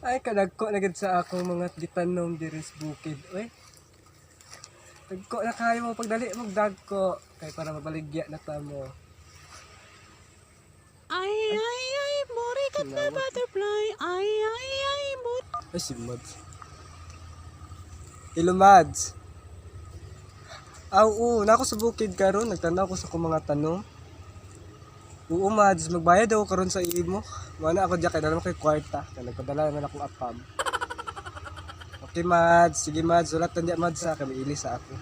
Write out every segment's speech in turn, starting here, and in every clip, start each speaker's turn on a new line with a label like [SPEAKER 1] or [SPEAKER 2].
[SPEAKER 1] Ay, kadagko na gid sa akong mga gitanom diri sa bukid. Uy, dagko na kayo mo pagdali magdagko kay para mabaligya na ta mo.
[SPEAKER 2] Ay, morikat na butterfly. Ay,
[SPEAKER 1] Ay, si Mads. Hello, Mads. Oo, na ako sa bukid karon, nagtanaw ko sa akong mga tanong. Oo, Mads, magbayad ako karon sa imo. Wala ako diya kay dala mo kay kwarta, kay nagpadala naman akong apam. Okay, Mads. Sige, Mads. Wala tanda, Mads, ha. Kami ilis sa ako.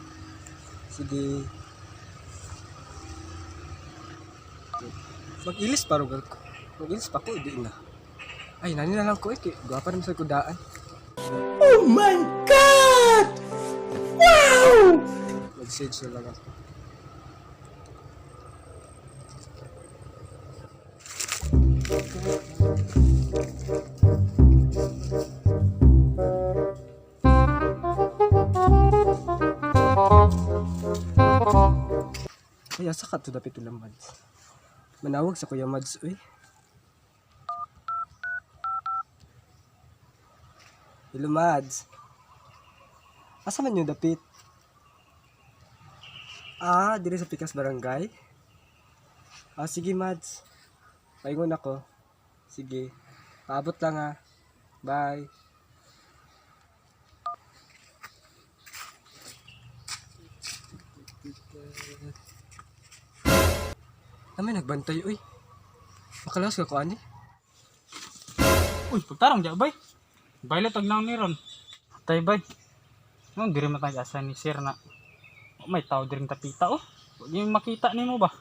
[SPEAKER 1] Sige. Mag-ilis pa, Rogal ko. Mag-ilis pa ko, hindi na. Ay, nani na lang ko, eh. Gwapa naman sa kudaan.
[SPEAKER 2] Oh my God! Wow!
[SPEAKER 1] Mag-sage na lang ako. Ay, asa ka to dapit ulang, Mads. Manawag sa Kuya Mads, uy. Hello, Mads. Asa man yung dapit? Ah, diri sa Pikas Barangay? Ah, sige, Mads. Paingon ako. Sige. Paabot lang, ha. Bye. May nagbantay, uy. Makalas ka ko, ani?
[SPEAKER 3] Uy, pagtarong dyan, bay. Bayla tag lang ni ron. Tay, bay. Nung diri matay asa ni sir na may tao diring tapita, oh. Huwag niyo makita ni mo ba?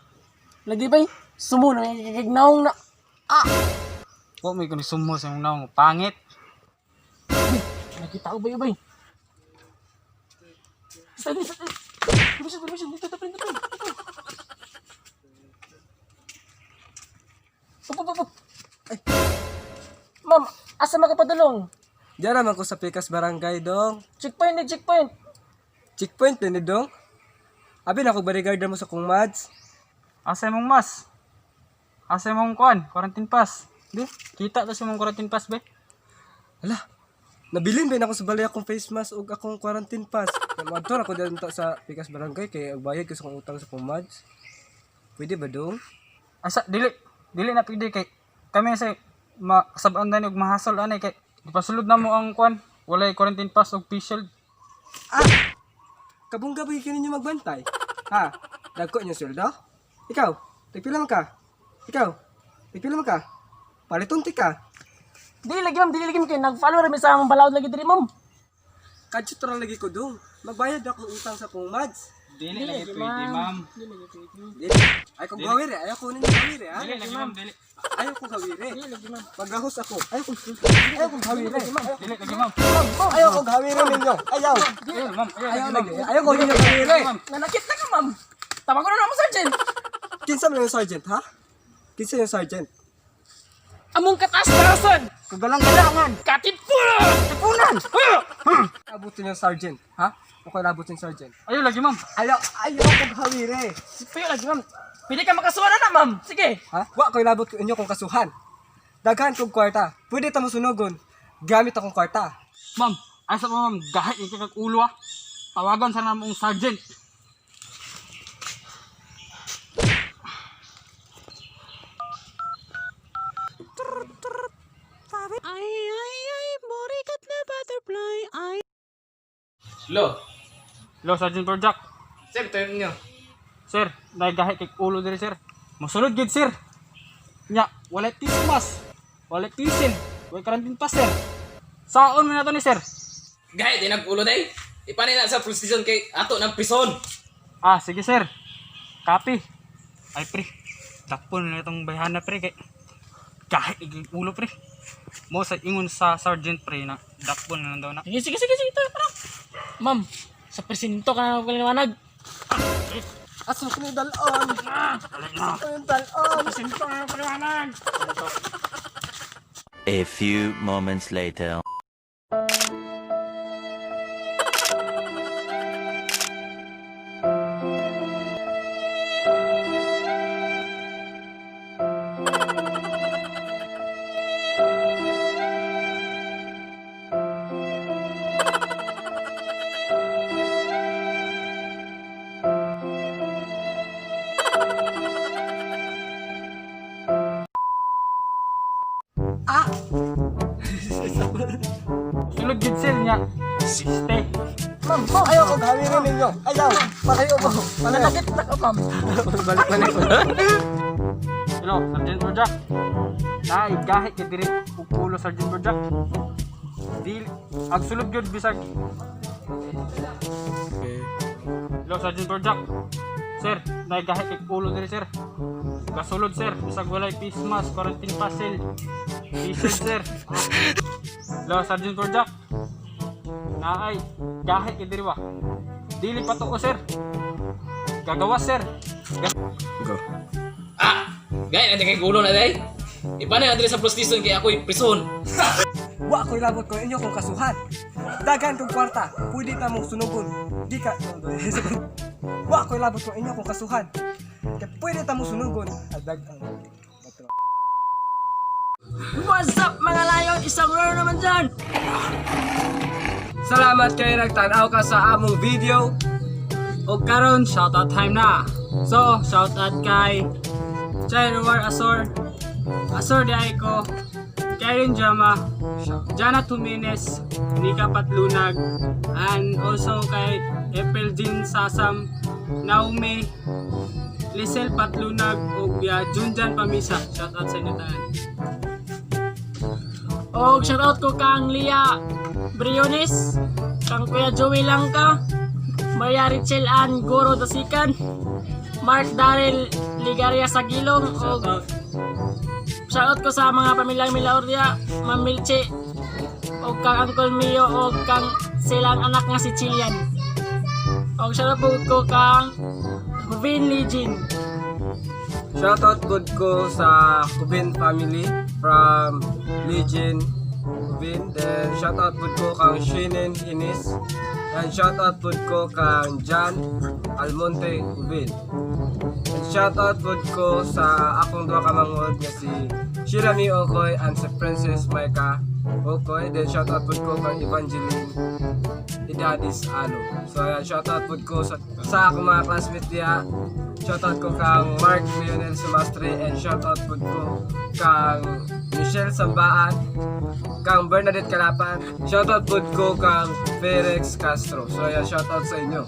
[SPEAKER 2] Lagi ba? Sumo na kikignaong na.
[SPEAKER 3] Huwag may kundi sumo sa mong naong pangit.
[SPEAKER 2] Nakita ko ba yun ba? Sali. Permission. Dito. Pop. Ay. Ma'am, asa makapadulong?
[SPEAKER 1] Diyan naman ko sa Pikas Barangay, dong.
[SPEAKER 2] Checkpoint.
[SPEAKER 1] Checkpoint din, dong. Abi na ako bodyguard mo sa kong Mads.
[SPEAKER 3] Asa mong mas? Asa mong kuan? Quarantine pass. Di, kita to si mong quarantine pass, bay.
[SPEAKER 1] Hala, nabilin ba na ako sa balay akong face mask o akong quarantine pass. Madto ako dito sa Pikas Barangay kay bayad ko sa kong utang sa kong Mads. Pwede ba, dong?
[SPEAKER 3] Asa, dili na pwede kay kami sa makasabaan na og mahasol anay kay ipasulod na mo ang kuan. Walay quarantine pass og face shield.
[SPEAKER 1] Kabungga ba kayo ninyo magbantay? Ha? Dagko niyo sweldo? Ikaw? Tagpila man ka? Ikaw? Tagpila man ka? Palitunti ka?
[SPEAKER 2] Dili lagi mo kayo. Nag-follow rin sa among balawad lagi diri, ma'am.
[SPEAKER 1] Kadyo to lang lagi ko dong. Magbayad ako ng utang sa kong Mads.
[SPEAKER 3] Dili lagi pwede, ma'am.
[SPEAKER 1] Ay kong gawire. Ayaw ko ninyo gawire, ha?
[SPEAKER 3] Dili lagi, ma'am. Dili.
[SPEAKER 1] Ayaw kong gawire. Paghahos ako. Ayaw kong gawire.
[SPEAKER 3] Dili lagi, ma'am.
[SPEAKER 1] Ayaw kong gawire ninyo. Ayaw.
[SPEAKER 3] Dili, ma'am.
[SPEAKER 1] Ayaw lagi. Ayaw ko ninyo gawire.
[SPEAKER 2] Nanakit na ka, ma'am. Tama ko na naman, Sergeant.
[SPEAKER 1] Kinsa man yung sergeant, ha? Kinsa yung sergeant?
[SPEAKER 2] Among katas-tasan.
[SPEAKER 1] Kagalang-galangan.
[SPEAKER 2] Katipunan.
[SPEAKER 1] Abutin yung sergeant, ha? Ako abutin yung sergeant.
[SPEAKER 3] Ayaw lagi, ma'am.
[SPEAKER 1] Ayaw kong gawire.
[SPEAKER 2] Sipayo lagi, ma'am. Pili ka makasuha na, ma'am. Sige.
[SPEAKER 1] Ha? Wa ko ilabot ko inyo kung kasuhan. Daghan kong kwarta. Pwede ta masunogon. Gamit akong kwarta.
[SPEAKER 3] Ma'am, asa mo, ma'am. Gahit yung kag ulo, ah. Tawagan sa namong sergeant.
[SPEAKER 2] Morikat na butterfly.
[SPEAKER 3] Hello, Sergeant Project.
[SPEAKER 1] Sir, tayo ninyo.
[SPEAKER 3] Sir, nagahit kay ulo diri, sir. Masulod gid, sir. Nya, walay tismas. Walay tisin. Walay quarantine pass, sir. Saon man nato ni, sir?
[SPEAKER 4] Gahit, nag-ulo day. Ipanin na sa precision kay ato ng prison.
[SPEAKER 3] Ah, sige, sir. Copy. Ay, pre. Tapon na itong bayhana, pre. Kay kahit iging ulo, pre. Mo sa ingon sa sergeant, pre, na dakpon na lang daw na.
[SPEAKER 2] Sige. Tara. Ma'am, sa presinto ka na kalinawanag.
[SPEAKER 1] Asa ko ni dalon? Ang dalon.
[SPEAKER 3] Presinto na paliwanag.
[SPEAKER 5] A few moments later.
[SPEAKER 3] niya. Stay.
[SPEAKER 2] Ma'am,
[SPEAKER 1] Ayaw ko gawin ninyo. Ayaw. Pakayo mo. Pakayo.
[SPEAKER 2] nanakit na ka, ma'am.
[SPEAKER 1] Balik.
[SPEAKER 3] Hello, Sergeant Bojack. Nay, gahit ka diri ug ulo Sergeant Bojack. Dili ang sulod gyud bisag. Hello, Sergeant Bojack. Sir, nay gahit kay ulo diri sir. Kasulod sir, bisag walay face mask, quarantine pasel. T-shirt sir. Hello, Sergeant Bojack. Naay, gahit ka diri wa. Dili pa tuo sir. Gagawas sir.
[SPEAKER 1] Go.
[SPEAKER 4] Gaya na kay gulo na day. Ipanay na diri sa police station kay ako'y prison.
[SPEAKER 1] Wa ko'y labot ko inyo kung kasuhan. Dagan kong kwarta, pwede ta mong sunugon. Di ka. Wa ko'y labot ko inyo kung kasuhan. Kaya pwede ta mong sunugon.
[SPEAKER 2] What's up, mga layon? Isang roar naman dyan.
[SPEAKER 1] Salamat kayo nagtanaw ka sa among video.
[SPEAKER 3] O karon shoutout time na. So, shoutout kay Chairwar Asor, Asor de Aiko, Karen Jama, Jana Tumines, Nika Patlunag, and also kay April Jean Sasam, Naomi, Lisel Patlunag, ug Junjan Pamisa. Shoutout sa inyo tanan.
[SPEAKER 2] O shoutout ko kang Lia Briones, kang Kuya Joey Langka, Maria Richel Ann Goro Dasikan, Mark Darrell Ligaria Sagilong, o shoutout ko sa mga pamilyang Milaurdia, Ma'am Milche, o kang Uncle Mio, o kang silang anak nga si Chilian. O shoutout po ko kang Vin Legend.
[SPEAKER 1] Shoutout good ko sa Kubin family from Legion Kubin. Then shoutout good ko kang Shinen Inis. And shoutout good ko kang Jan Almonte Kubin. And shoutout good ko sa akong duha ka mangod nga si Shirami Okoy and si Princess Maika Okoy. Then shoutout good ko kang Evangeline Idadis Alo. So ayan, shoutout good ko sa akong mga classmates diya. Shoutout ko kang Mark Lionel Sumastre and shoutout po ko kang Michelle Sambaan, kang Bernadette Calapan, shoutout po ko kang Ferex Castro. So ayan, shoutout sa inyo.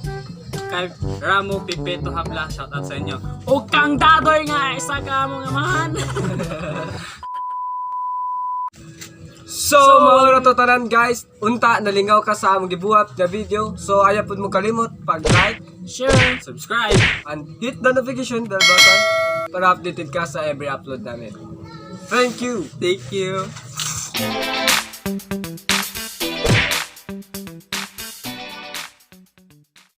[SPEAKER 3] Kay Ramo Pipeto Habla, shoutout sa inyo.
[SPEAKER 2] O kang Dadoy nga, isa ka mong amahan.
[SPEAKER 1] So mga natutanan guys, unta nalingaw ka sa among gibuhat na video. So ayaw po mo kalimot pag-like,
[SPEAKER 2] Sure.
[SPEAKER 3] Subscribe!
[SPEAKER 1] and hit the notification bell button para updated ka sa every upload namin. Thank you!
[SPEAKER 3] Thank you!